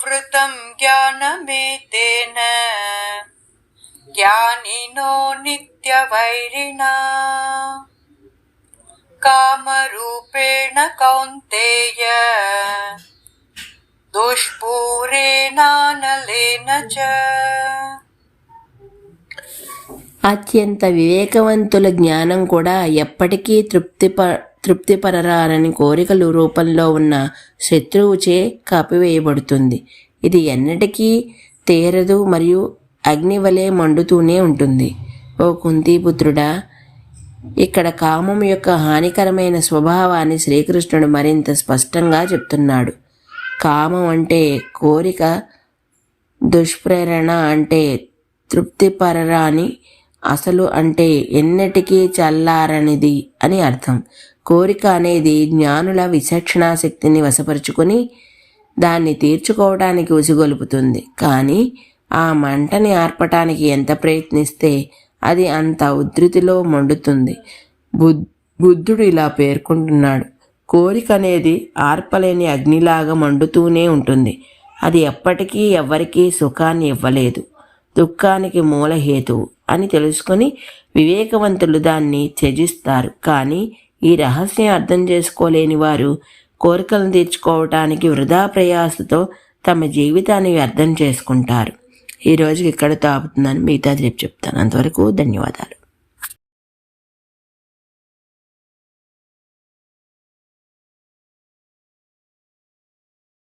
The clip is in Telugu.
ఆవృతం జ్ఞానమేతేన జ్ఞానినో నిత్యవైరిణా కామరూపేణ కౌంతేయ దుష్పూరేణానలేన చ. అత్యంత వివేకవంతుల జ్ఞానం కూడా ఎప్పటికీ తృప్తిపరరాని కోరికల రూపంలో ఉన్న శత్రువుచే కప్పివేయబడుతుంది. ఇది ఎన్నటికీ తీరదు మరియు అగ్ని వలె మండుతూనే ఉంటుంది. ఓ కుంతీపుత్రుడా, ఇక్కడ కామం యొక్క హానికరమైన స్వభావాన్ని శ్రీకృష్ణుడు మరింత స్పష్టంగా చెప్తున్నాడు. కామం అంటే కోరిక, దుష్ప్రేరణ అంటే తృప్తిపరరాని, అసలు అంటే ఎన్నటికీ చల్లారనిది అని అర్థం. కోరిక అనేది జ్ఞానుల విచక్షణా శక్తిని వశపరుచుకొని దాన్ని తీర్చుకోవడానికి ఉసిగొలుపుతుంది. కానీ ఆ మంటని ఆర్పటానికి ఎంత ప్రయత్నిస్తే అది అంత ఉధృతిలో మండుతుంది. బుద్ధుడు ఇలా పేర్కొంటున్నాడు, కోరిక అనేది ఆర్పలేని అగ్నిలాగా మండుతూనే ఉంటుంది. అది ఎప్పటికీ ఎవ్వరికీ సుఖాన్ని ఇవ్వలేదు, దుఃఖానికి మూలహేతువు అని తెలుసుకొని వివేకవంతులు దాన్ని త్యజిస్తారు. కానీ ఈ రహస్యం అర్థం చేసుకోలేని వారు కోరికలను తీర్చుకోవటానికి వృధా ప్రయాసతో తమ జీవితాన్ని వ్యర్థం చేసుకుంటారు. ఈరోజుకి ఇక్కడ ఆపుతున్నాను, మిగతాది రేపు చెప్తాను. అంతవరకు ధన్యవాదాలు.